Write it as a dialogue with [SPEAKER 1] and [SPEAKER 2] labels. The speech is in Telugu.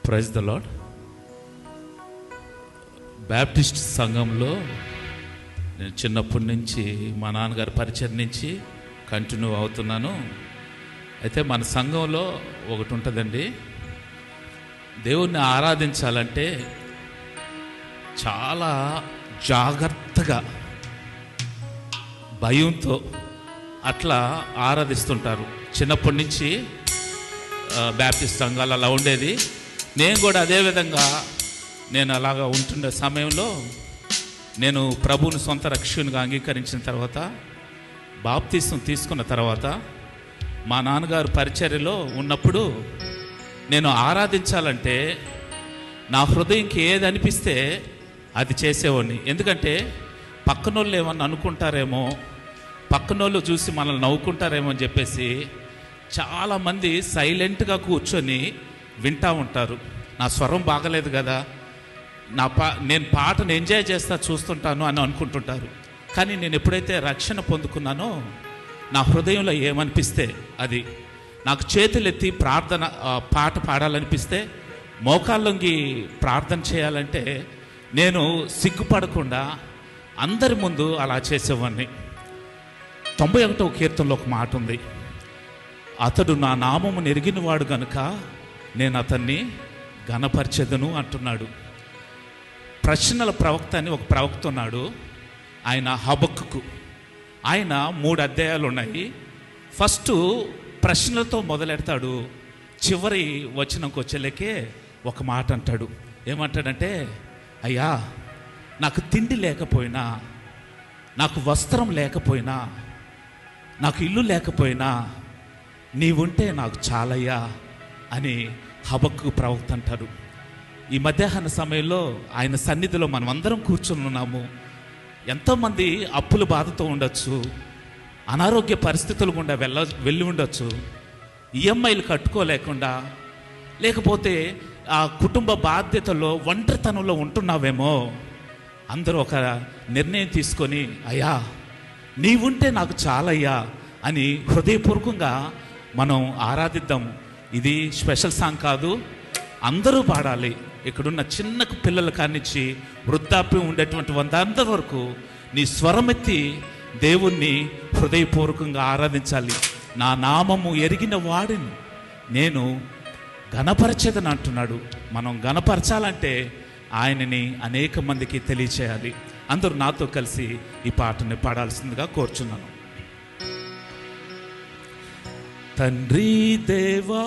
[SPEAKER 1] Praise the lord. బ్యాప్టిస్ట్ సంఘంలో నేను చిన్నప్పటి నుంచి మా నాన్నగారి పరిచయం నుంచి కంటిన్యూ అవుతున్నాను. అయితే మన సంఘంలో ఒకటి ఉంటుందండి, దేవుణ్ణి ఆరాధించాలంటే చాలా జాగ్రత్తగా భయంతో అట్లా ఆరాధిస్తుంటారు. చిన్నప్పటి నుంచి బ్యాప్టిస్ట్ సంఘాలు అలా ఉండేది. నేను కూడా అదేవిధంగా నేను అలాగా ఉంటుండే సమయంలో నేను ప్రభువుని సొంత రక్షకునిగా అంగీకరించిన తర్వాత, బాప్తిసం తీసుకున్న తర్వాత, మా నాన్నగారు పరిచర్యలో ఉన్నప్పుడు నేను ఆరాధించాలంటే నా హృదయంకి ఏది అనిపిస్తే అది చేసేవాడిని. ఎందుకంటే పక్కనోళ్ళు ఏమన్నా అనుకుంటారేమో, పక్కనోళ్ళు చూసి మనల్ని నవ్వుకుంటారేమో అని చెప్పేసి చాలామంది సైలెంట్గా కూర్చొని వింటూ ఉంటారు. నా స్వరం బాగలేదు కదా, నేను పాటను ఎంజాయ్ చేస్తా చూస్తుంటాను అని అనుకుంటుంటారు. కానీ నేను ఎప్పుడైతే రక్షణ పొందుకున్నానో నా హృదయంలో ఏమనిపిస్తే అది, నాకు చేతులెత్తి ప్రార్థన పాట పాడాలనిపిస్తే, మోకాళ్ళొంగి ప్రార్థన చేయాలంటే నేను సిగ్గుపడకుండా అందరి ముందు అలా చేసేవాడిని. 91వ కీర్తనలో ఒక మాట ఉంది, అతడు నా నామము నెరిగినవాడు గనుక నేను అతన్ని ఘనపరచెదను అంటున్నాడు. ప్రశ్నల ప్రవక్త అని ఒక ప్రవక్త ఉన్నాడు, ఆయన హబక్కుకు. ఆయన 3 అధ్యాయాలు ఉన్నాయి. ఫస్ట్ ప్రశ్నలతో మొదలెడతాడు, చివరి వచనంకి వచ్చేలేకే ఒక మాట అంటాడు. ఏమంటాడంటే, అయ్యా నాకు తిండి లేకపోయినా, నాకు వస్త్రం లేకపోయినా, నాకు ఇల్లు లేకపోయినా నీవుంటే నాకు చాలయ్యా అని హబక్కు ప్రవక్త అంటారు. ఈ మధ్యాహ్న సమయంలో ఆయన సన్నిధిలో మనం అందరం కూర్చొని ఉన్నాము. ఎంతోమంది అప్పుల బాధతో ఉండొచ్చు, అనారోగ్య పరిస్థితులు గుండా వెళ్ళి ఉండొచ్చు, ఈఎంఐలు కట్టుకోలేకుండా, లేకపోతే ఆ కుటుంబ బాధ్యతలో ఒంటరితనంలో ఉంటున్నావేమో. అందరూ ఒక నిర్ణయం తీసుకొని, అయ్యా నీవుంటే నాకు చాలయ్యా అని హృదయపూర్వకంగా మనం ఆరాధిద్దాం. ఇది స్పెషల్ సాంగ్ కాదు, అందరూ పాడాలి. ఇక్కడున్న చిన్న పిల్లల కానిచ్చి వృద్ధాప్యం ఉండేటువంటి అందరి వరకు నీ స్వరమెత్తి దేవుణ్ణి హృదయపూర్వకంగా ఆరాధించాలి. నా నామము ఎరిగిన వాడిని నేను ఘనపరచెదను అంటున్నాడు. మనం ఘనపరచాలంటే ఆయనని అనేక మందికి తెలియచేయాలి. అందరూ నాతో కలిసి ఈ పాటని పాడాల్సిందిగా కోరుచున్నాను. తండ్రి దేవా